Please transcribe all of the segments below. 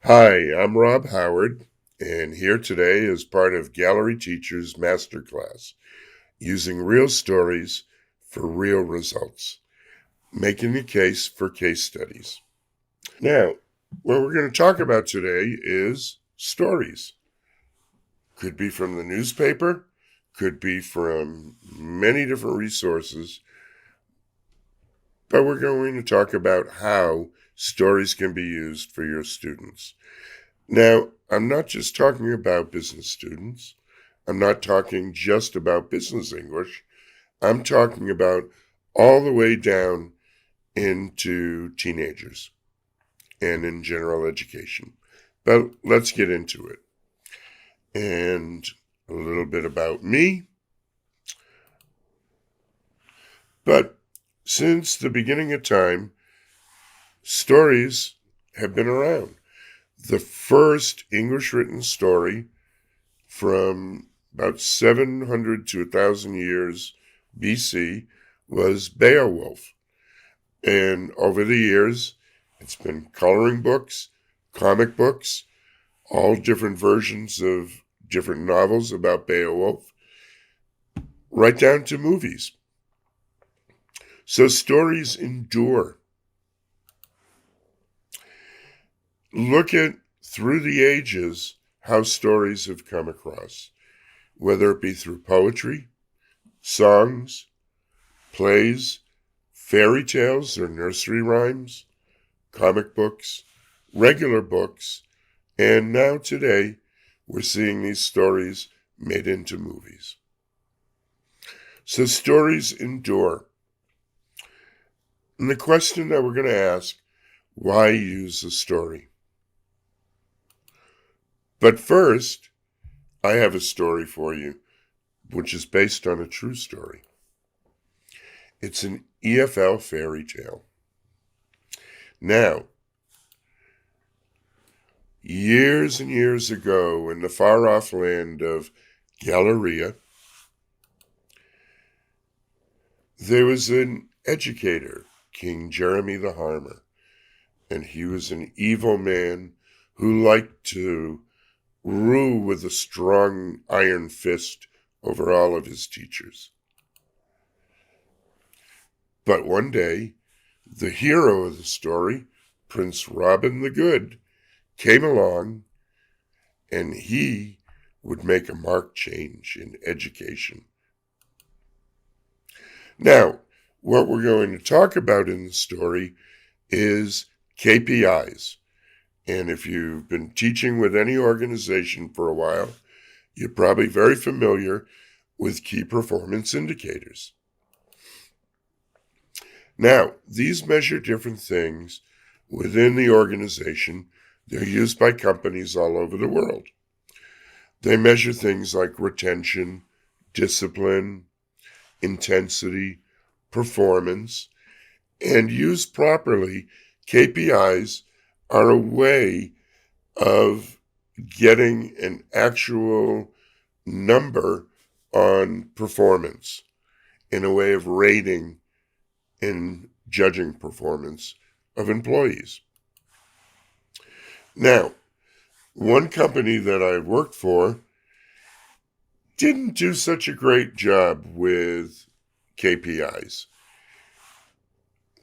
Hi, I'm Rob Howard, and here today is part of Gallery Teacher's Masterclass, using real stories for real results, making a case for case studies. Now, what we're going to talk about today is stories. Could be from the newspaper, could be from many different resources, but we're going to talk about how stories can be used for your students. Now, I'm not just talking about business students. I'm not talking just about business English. I'm talking about all the way down into teenagers and in general education. But let's get into it. And a little bit about me. But since the beginning of time, stories have been around. The first English written story from about 700 to 1,000 years BC was Beowulf. And over the years, it's been coloring books, comic books, all different versions of different novels about Beowulf, right down to movies. So stories endure. Look at, through the ages, how stories have come across, whether it be through poetry, songs, plays, fairy tales or nursery rhymes, comic books, regular books, and now today we're seeing these stories made into movies. So stories endure. And the question that we're going to ask, why use a story? But first, I have a story for you, which is based on a true story. It's an EFL fairy tale. Now, years and years ago, in the far-off land of Galeria, there was an educator, King Jeremy the Harmer, and he was an evil man who liked to rule with a strong iron fist over all of his teachers. But one day, the hero of the story, Prince Robin the Good, came along, and he would make a marked change in education. Now, what we're going to talk about in the story is KPIs. And if you've been teaching with any organization for a while, you're probably very familiar with key performance indicators. Now, these measure different things within the organization. They're used by companies all over the world. They measure things like retention, discipline, intensity, performance, and used properly, KPIs are a way of getting an actual number on performance, in a way of rating and judging performance of employees. Now, one company that I worked for didn't do such a great job with KPIs.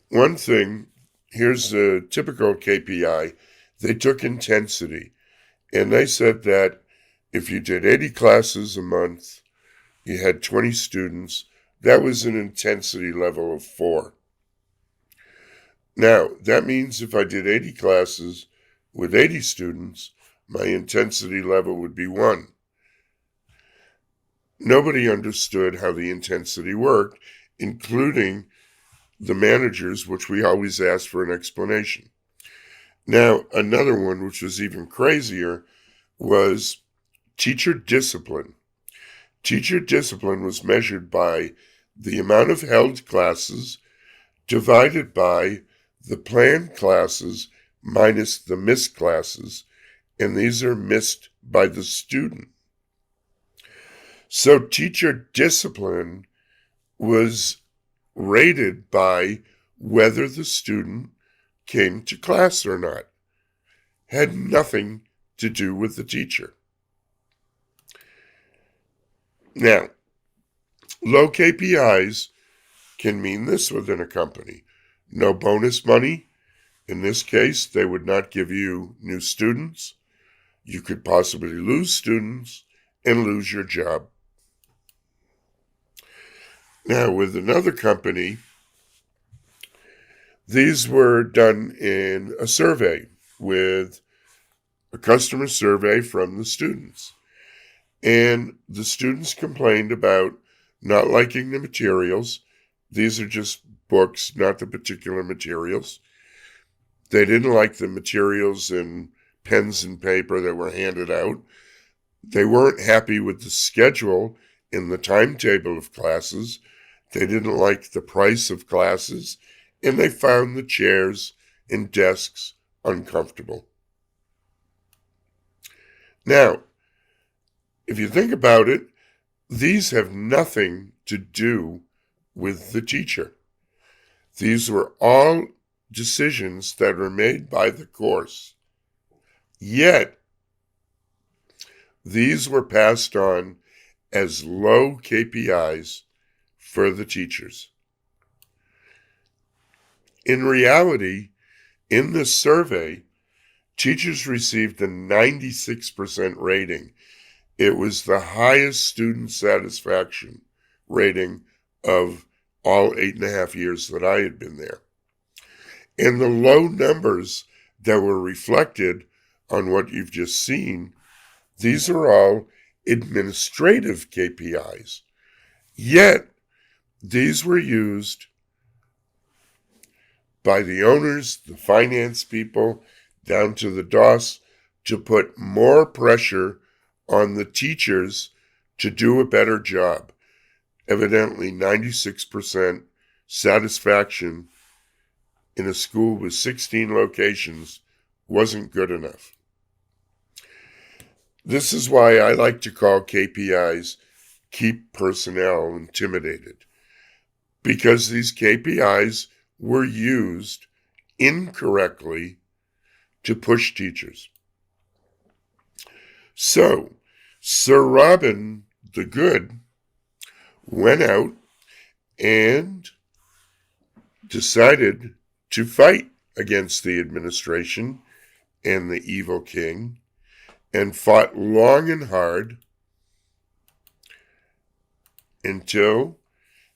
One thing, here's a typical KPI. They took intensity, and they said that if you did 80 classes a month, you had 20 students, that was an intensity level of 4. Now, that means if I did 80 classes with 80 students, my intensity level would be 1. Nobody understood how the intensity worked, including the managers, which we always asked for an explanation. Now, another one, which was even crazier, was teacher discipline. Teacher discipline was measured by the amount of held classes divided by the planned classes minus the missed classes, and these are missed by the student. So teacher discipline was rated by whether the student came to class or not. had nothing to do with the teacher. Now, low KPIs can mean this within a company. No bonus money. In this case, they would not give you new students. You could possibly lose students and lose your job. Now, with another company, these were done in a survey with a customer survey from the students. And the students complained about not liking the materials. These are just books, not the particular materials. They didn't like the materials and pens and paper that were handed out. They weren't happy with the schedule in the timetable of classes. They didn't like the price of classes, and they found the chairs and desks uncomfortable. Now, if you think about it, these have nothing to do with the teacher. These were all decisions that were made by the course. Yet, these were passed on as low KPIs for the teachers. In reality, in this survey, teachers received a 96% rating. It was the highest student satisfaction rating of all 8.5 years that I had been there. And the low numbers that were reflected on what you've just seen, these are all administrative KPIs. Yet, these were used by the owners, the finance people, down to the DOS, to put more pressure on the teachers to do a better job. Evidently, 96% satisfaction in a school with 16 locations wasn't good enough. This is why I like to call KPIs keep personnel intimidated, because these KPIs were used incorrectly to push teachers. So, Sir Robin the Good went out and decided to fight against the administration and the evil king, and fought long and hard until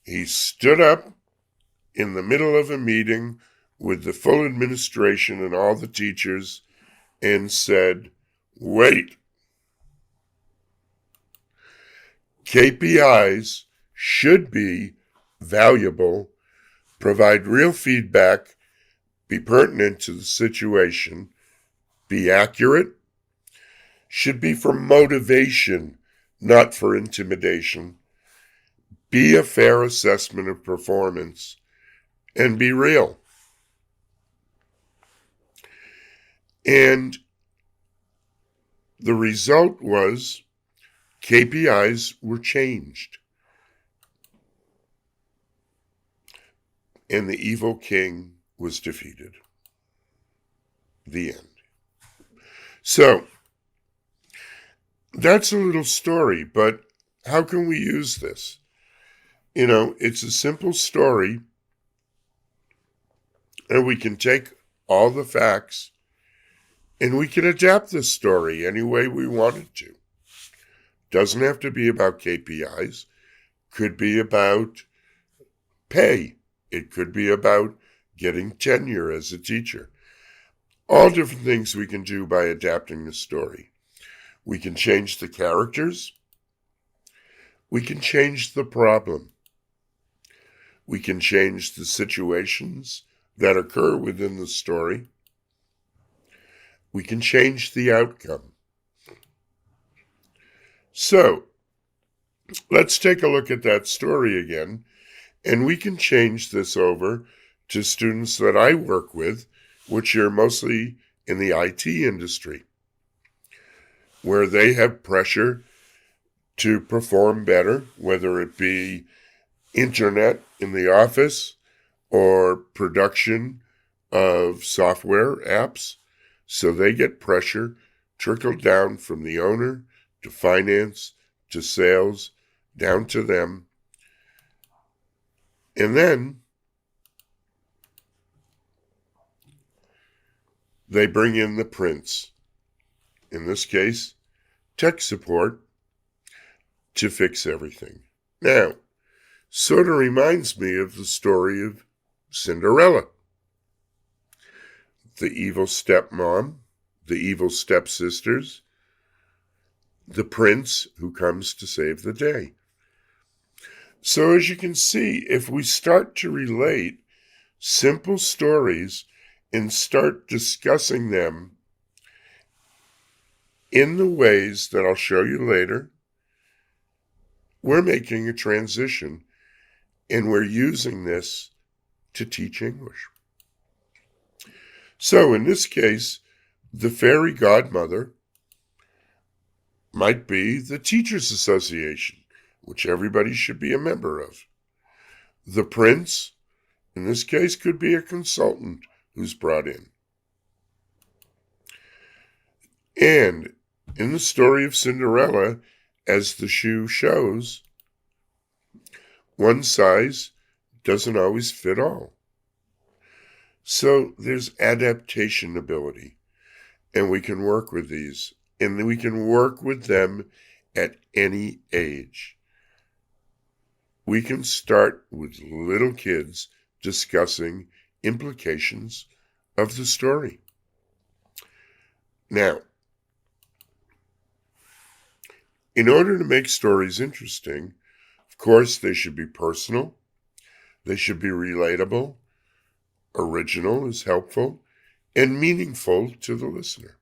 he stood up in the middle of a meeting with the full administration and all the teachers and said, "Wait, KPIs should be valuable, provide real feedback, be pertinent to the situation, be accurate, should be for motivation, not for intimidation, be a fair assessment of performance, and be real." And the result was KPIs were changed. And the evil king was defeated. The end. So, that's a little story, but how can we use this? You know, it's a simple story, and we can take all the facts and we can adapt this story any way we want it to. Doesn't have to be about KPIs. Could be about pay. It could be about getting tenure as a teacher. All different things we can do by adapting the story. We can change the characters. We can change the problem. We can change the situations that occur within the story. We can change the outcome. So, let's take a look at that story again, and we can change this over to students that I work with, which are mostly in the IT industry, where they have pressure to perform better, whether it be internet in the office or production of software apps. So they get pressure trickled down from the owner to finance to sales, down to them. And then they bring in the prince, in this case, tech support, to fix everything. Now, sort of reminds me of the story of Cinderella. The evil stepmom, the evil stepsisters, the prince who comes to save the day. So as you can see, if we start to relate simple stories and start discussing them in the ways that I'll show you later, we're making a transition and we're using this to teach English. So in this case, the fairy godmother might be the Teachers Association, which everybody should be a member of. The prince, in this case, could be a consultant who's brought in. And in the story of Cinderella, as the shoe shows, one size doesn't always fit all. So there's adaptation ability, and we can work with these, and we can work with them at any age. We can start with little kids discussing implications of the story. Now, in order to make stories interesting, of course, they should be personal, they should be relatable, original is helpful, and meaningful to the listener.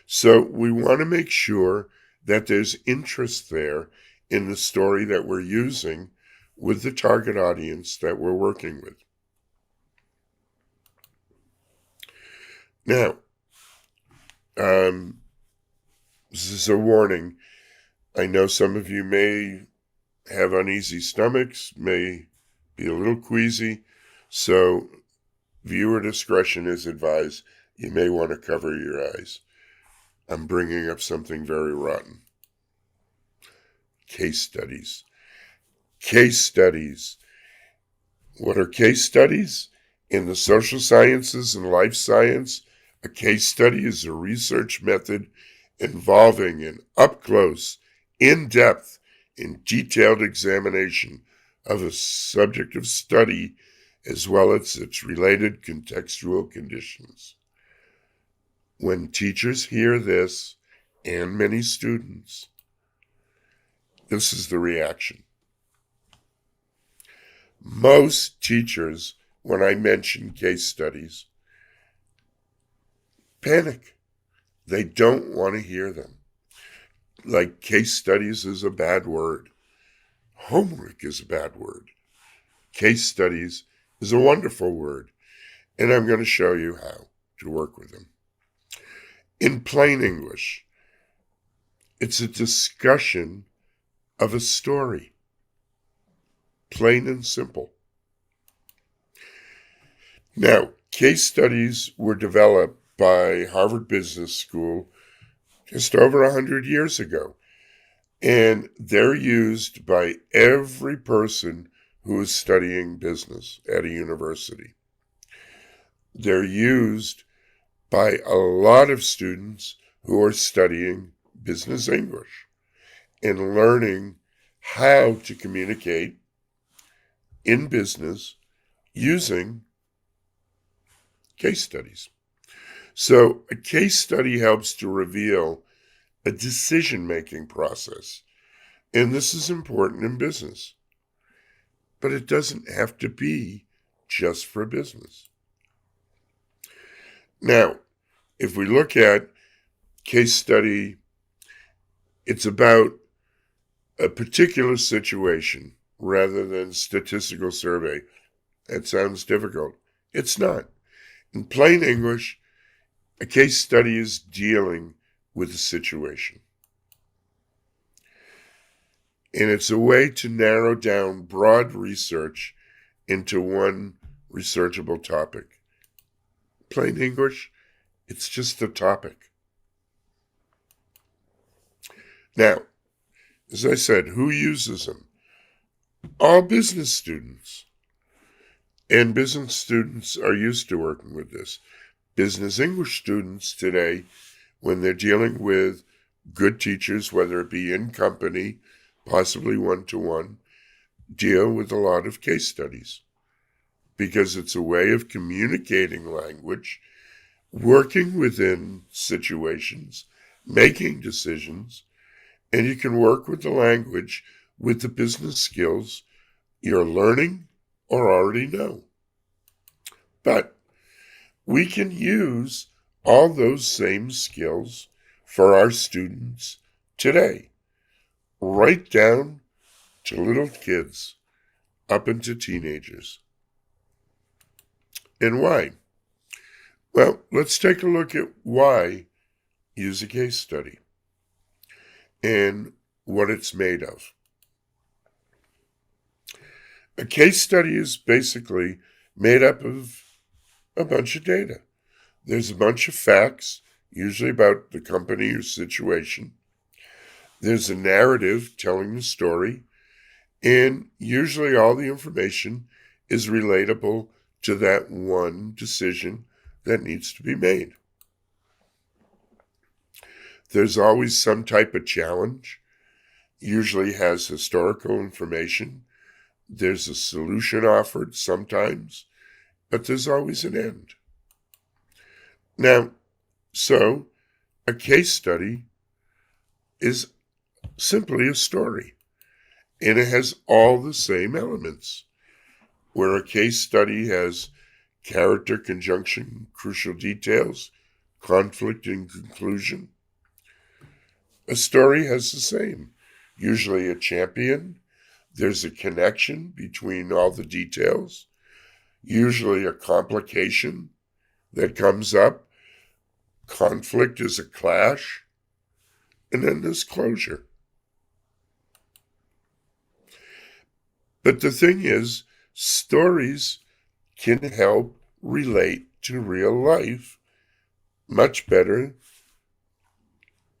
So we want to make sure that there's interest there in the story that we're using with the target audience that we're working with. Now, this is a warning. I know some of you may have uneasy stomachs, may be a little queasy, so viewer discretion is advised. You may want to cover your eyes. I'm bringing up something very rotten. Case studies. Case studies. What are case studies? In the social sciences and life science, a case study is a research method involving an up-close, in-depth, and detailed examination of a subject of study as well as its related contextual conditions. When teachers hear this, and many students, this is the reaction. Most teachers, when I mention case studies, panic. They don't want to hear them. Like case studies is a bad word. Homework is a bad word. Case studies is a wonderful word, and I'm going to show you how to work with them. In plain English, it's a discussion of a story. Plain and simple. Now, case studies were developed by Harvard Business School just over 100 years ago, and they're used by every person who is studying business at a university. They're used by a lot of students who are studying business English and learning how to communicate in business using case studies. So a case study helps to reveal a decision-making process, and this is important in business. But it doesn't have to be just for business. Now, if we look at case study, it's about a particular situation rather than statistical survey. That sounds difficult. It's not. In plain English, a case study is dealing with a situation. And it's a way to narrow down broad research into one researchable topic. Plain English, It's just a topic. Now, as I said, who uses them? All business students. And business students are used to working with this. Business English students today, when they're dealing with good teachers, whether it be in company, possibly one-to-one, deal with a lot of case studies because it's a way of communicating language, working within situations, making decisions, and you can work with the language with the business skills you're learning or already know. But we can use all those same skills for our students today, right down to little kids up into teenagers. And why? Well, let's take a look at why use a case study and what it's made of. A case study is basically made up of a bunch of data. There's a bunch of facts, usually about the company or situation. There's a narrative telling the story, and usually all the information is relatable to that one decision that needs to be made. There's always some type of challenge, usually has historical information. There's a solution offered sometimes, but there's always an end. Now, so a case study is simply a story, and it has all the same elements. Where a case study has character, conjunction, crucial details, conflict, and conclusion, a story has the same. Usually a champion, there's a connection between all the details, usually a complication that comes up, conflict is a clash, and then there's closure. But the thing is, stories can help relate to real life much better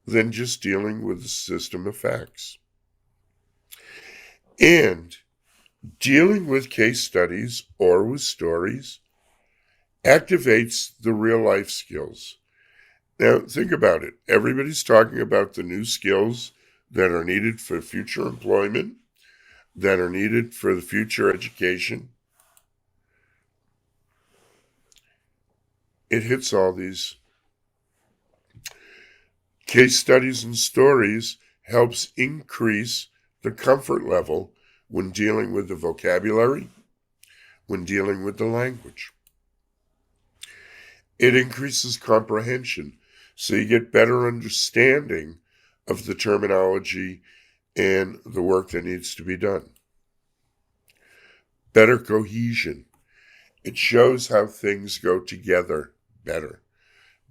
than just dealing with a system of facts. And dealing with case studies or with stories activates the real life skills. Now, think about it. Everybody's talking about the new skills that are needed for future employment, that are needed for the future education. It hits all these. Case studies and stories helps increase the comfort level when dealing with the vocabulary, when dealing with the language. It increases comprehension, so you get better understanding of the terminology and the work that needs to be done. Better cohesion. It shows how things go together better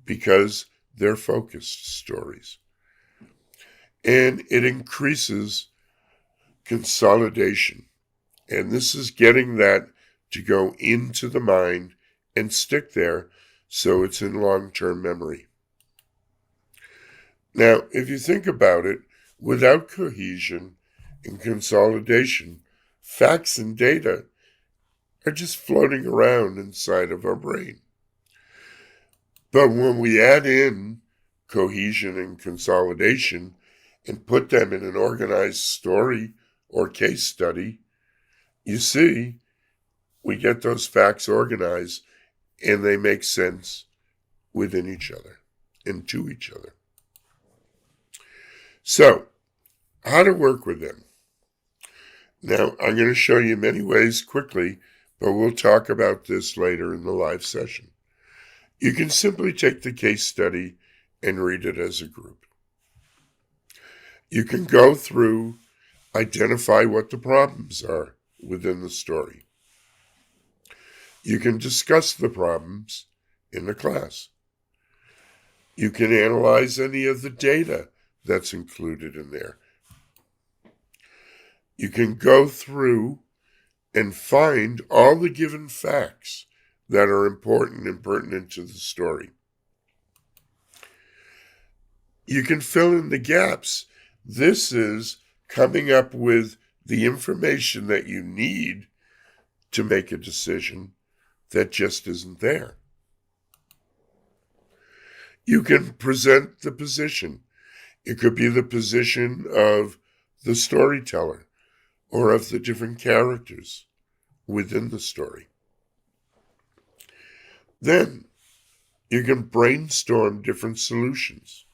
because they're focused stories. And it increases consolidation. And this is getting that to go into the mind and stick there so it's in long-term memory. Now, if you think about it, without cohesion and consolidation, facts and data are just floating around inside of our brain. But when we add in cohesion and consolidation and put them in an organized story or case study, you see, we get those facts organized and they make sense within each other and to each other. So, how to work with them. Now, I'm going to show you many ways quickly, but we'll talk about this later in the live session. You can simply take the case study and read it as a group. You can go through, identify what the problems are within the story. You can discuss the problems in the class. You can analyze any of the data that's included in there. You can go through and find all the given facts that are important and pertinent to the story. You can fill in the gaps. This is coming up with the information that you need to make a decision that just isn't there. You can present the position. It could be the position of the storyteller or of the different characters within the story. Then you can brainstorm different solutions,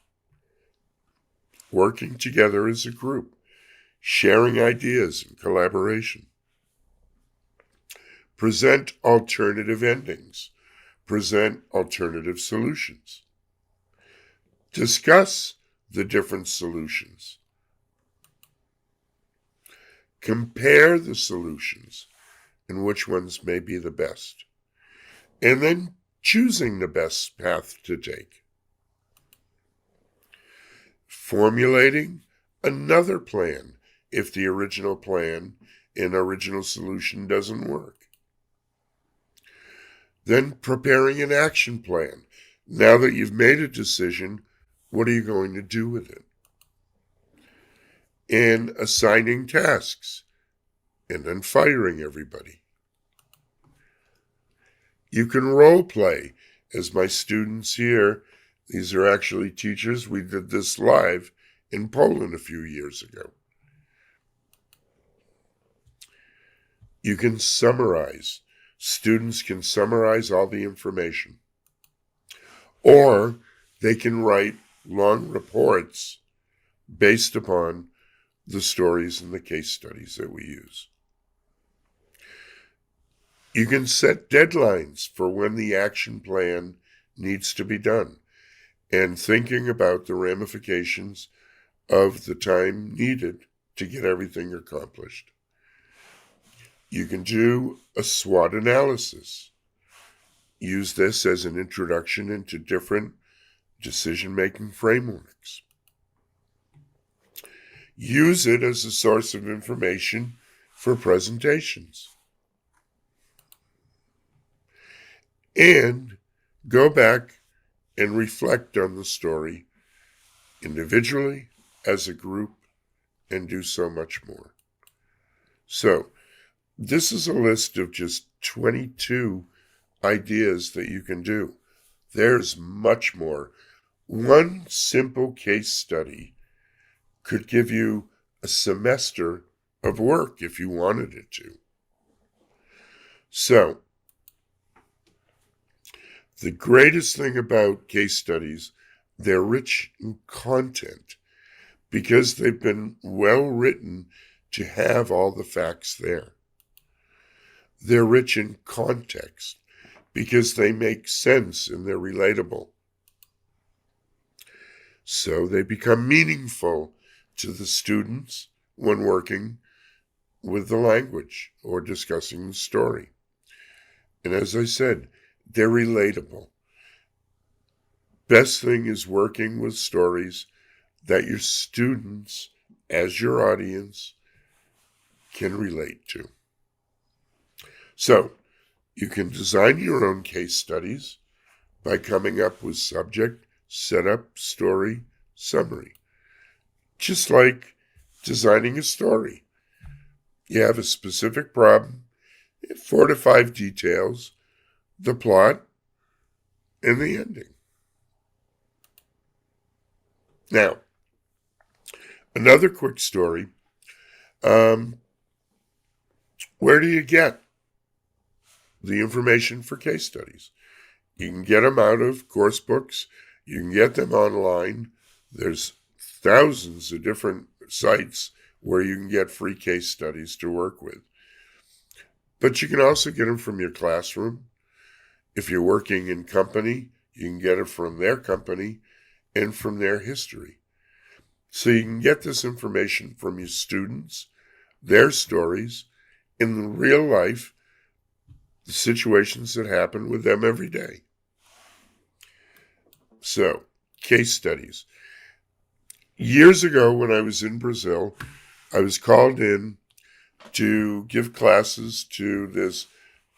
working together as a group, sharing ideas and collaboration. Present alternative endings. Present alternative solutions. Discuss the different solutions. Compare the solutions and which ones may be the best. And then choosing the best path to take. Formulating another plan if the original plan and original solution doesn't work. Then preparing an action plan. Now that you've made a decision, what are you going to do with it? And assigning tasks, and then firing everybody. You can role play, as my students here, these are actually teachers, we did this live in Poland a few years ago. You can summarize. Students can summarize all the information. Or they can write long reports based upon the stories and the case studies that we use. You can set deadlines for when the action plan needs to be done and thinking about the ramifications of the time needed to get everything accomplished. You can do a SWOT analysis. Use this as an introduction into different decision-making frameworks. Use it as a source of information for presentations. And go back and reflect on the story individually, as a group, and do so much more. So, this is a list of just 22 ideas that you can do. There's much more. One simple case study could give you a semester of work if you wanted it to. So, the greatest thing about case studies, they're rich in content because they've been well written to have all the facts there. They're rich in context because they make sense and they're relatable. So they become meaningful to the students when working with the language or discussing the story. And as I said, they're relatable. Best thing is working with stories that your students, as your audience, can relate to. So, you can design your own case studies by coming up with subject, setup, story, summary. Just like designing a story. You have a specific problem, 4 to 5 details, the plot, and the ending. Now, another quick story. Where do you get the information for case studies? You can get them out of course books. You can get them online. There's thousands of different sites where you can get free case studies to work with. But you can also get them from your classroom. If you're working in company, you can get it from their company and from their history. So you can get this information from your students, their stories, in real life, the situations that happen with them every day. So, case studies. Years ago when I was in Brazil, I was called in to give classes to this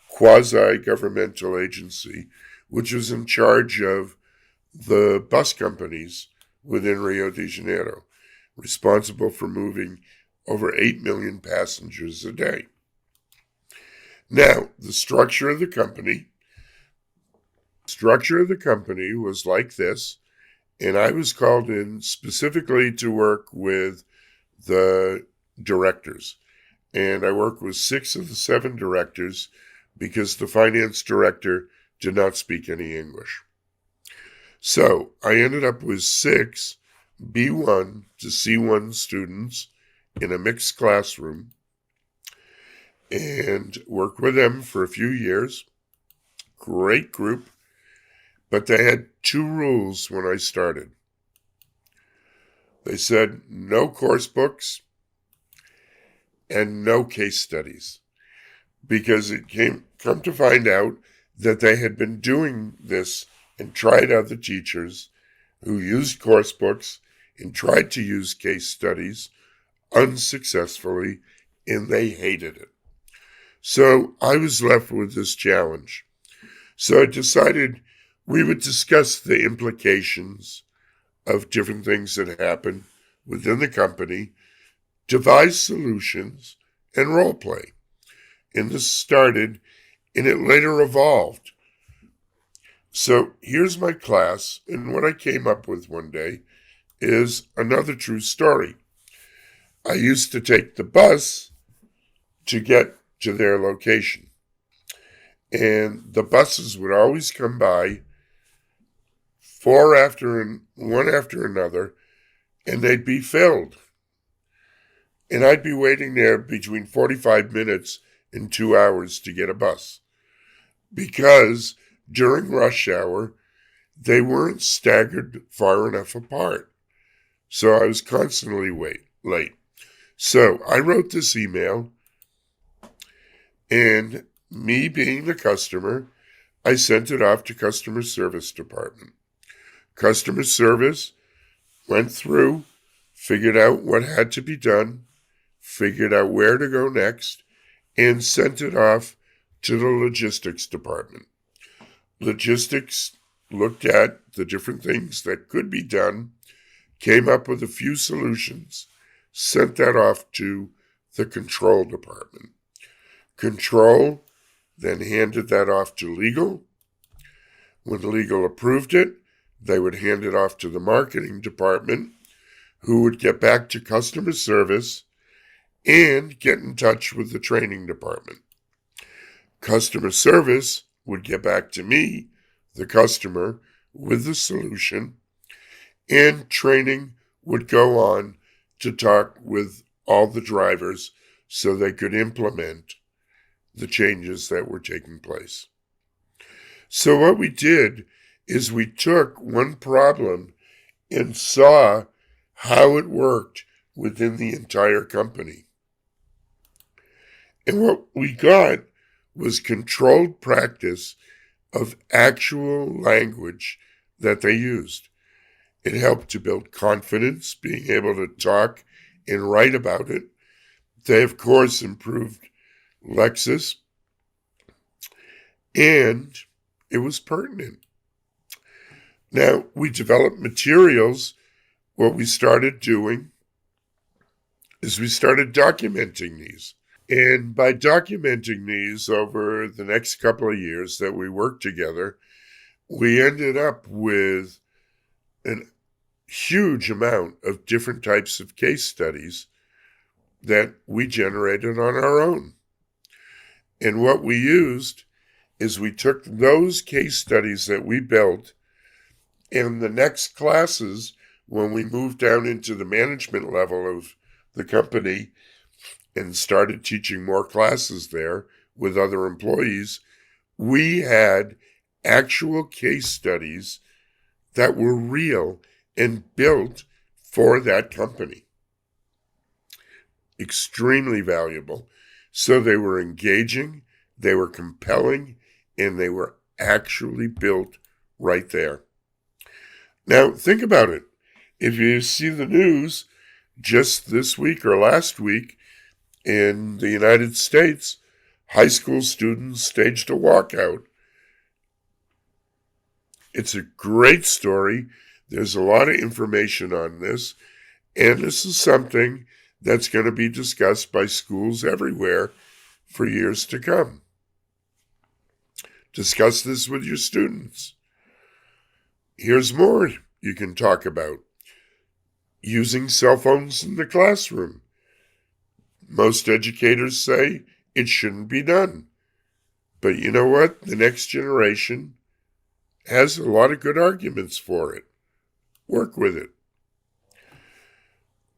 quasi-governmental agency, which was in charge of the bus companies within Rio de Janeiro, responsible for moving over 8 million passengers a day. Now, the structure of the company was like this, and I was called in specifically to work with the directors. And I worked with 6 of the 7 directors because the finance director did not speak any English. So I ended up with 6 B1 to C1 students in a mixed classroom and worked with them for a few years. Great group, but they had 2 rules when I started. They said no course books and no case studies, because it come to find out that they had been doing this and tried other teachers who used course books and tried to use case studies unsuccessfully, and they hated it. So I was left with this challenge. So I decided we would discuss the implications of different things that happen within the company, devise solutions, and role play. And this started, and it later evolved. So here's my class, and what I came up with one day is another true story. I used to take the bus to get to their location, and the buses would always come by one after another, and they'd be filled. And I'd be waiting there between 45 minutes and 2 hours to get a bus, because during rush hour, they weren't staggered far enough apart. So I was constantly late. So I wrote this email, and me being the customer, I sent it off to customer service department. Customer service went through, figured out what had to be done, figured out where to go next, and sent it off to the logistics department. Logistics looked at the different things that could be done, came up with a few solutions, sent that off to the control department. Control then handed that off to legal. When legal approved it, they would hand it off to the marketing department, who would get back to customer service and get in touch with the training department. Customer service would get back to me, the customer, with the solution, and training would go on to talk with all the drivers so they could implement the changes that were taking place. So what we did is we took one problem and saw how it worked within the entire company. And what we got was controlled practice of actual language that they used. It helped to build confidence, being able to talk and write about it. They, of course, improved Lexis, and it was pertinent. Now, we developed materials. What we started doing is we started documenting these. And by documenting these over the next couple of years that we worked together, we ended up with a huge amount of different types of case studies that we generated on our own. And what we used is we took those case studies that we built, and the next classes, when we moved down into the management level of the company and started teaching more classes there with other employees, we had actual case studies that were real and built for that company. Extremely valuable. So they were engaging, they were compelling, and they were actually built right there. Now, think about it. If you see the news just this week or last week in the United States, high school students staged a walkout. It's a great story. There's a lot of information on this, and this is something that's going to be discussed by schools everywhere for years to come. Discuss this with your students. Here's more you can talk about. Using cell phones in the classroom. Most educators say it shouldn't be done. But you know what? The next generation has a lot of good arguments for it. Work with it.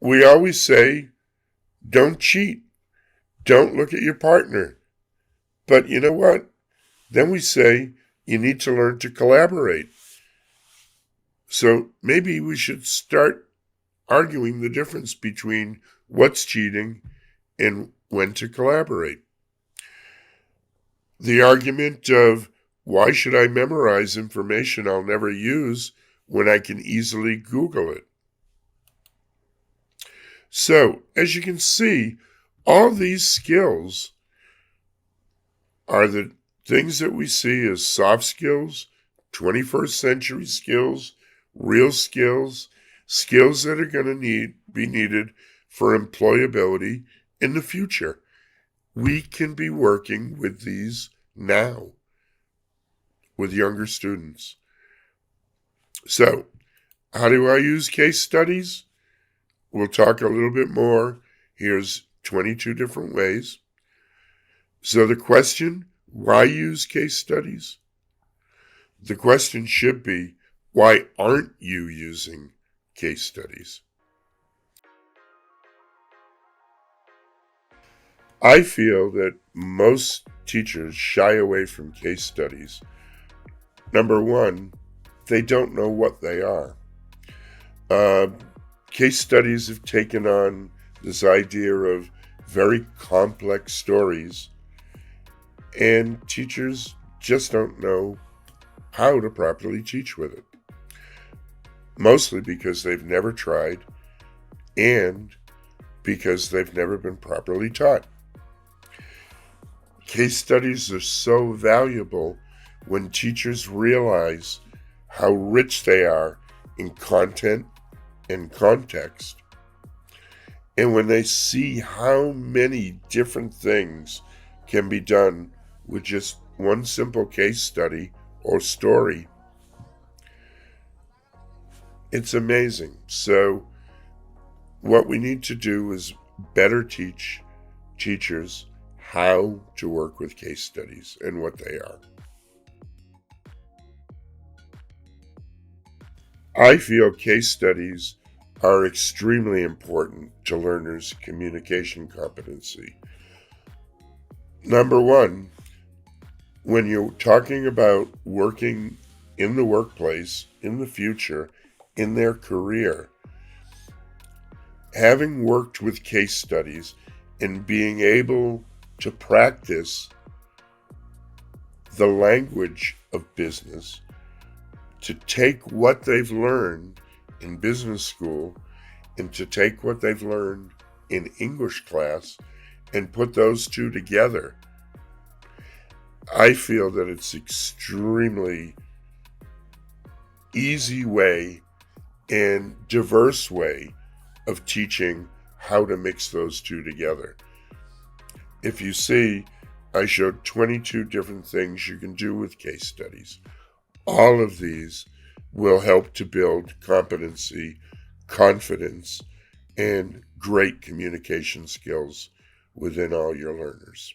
We always say, don't cheat. Don't look at your partner. But you know what? Then we say, you need to learn to collaborate. So maybe we should start arguing the difference between what's cheating and when to collaborate. The argument of, why should I memorize information I'll never use when I can easily Google it? So, as you can see, all these skills are the things that we see as soft skills, 21st century skills, real skills, skills that are going to be needed for employability in the future. We can be working with these now with younger students. So, how do I use case studies? We'll talk a little bit more. Here's 22 different ways. So the question, why use case studies? The question should be, why aren't you using case studies? I feel that most teachers shy away from case studies. Number one, they don't know what they are. Case studies have taken on this idea of very complex stories, and teachers just don't know how to properly teach with it. Mostly because they've never tried and because they've never been properly taught. Case studies are so valuable when teachers realize how rich they are in content and context, and when they see how many different things can be done with just one simple case study or story. It's amazing. So what we need to do is better teach teachers how to work with case studies and what they are. I feel case studies are extremely important to learners' communication competency. Number one, when you're talking about working in the workplace, in the future, in their career, having worked with case studies and being able to practice the language of business, to take what they've learned in business school and to take what they've learned in English class and put those two together. I feel that it's extremely easy way and diverse way of teaching how to mix those two together. If you see, I showed 22 different things you can do with case studies. All of these will help to build competency, confidence, and great communication skills within all your learners.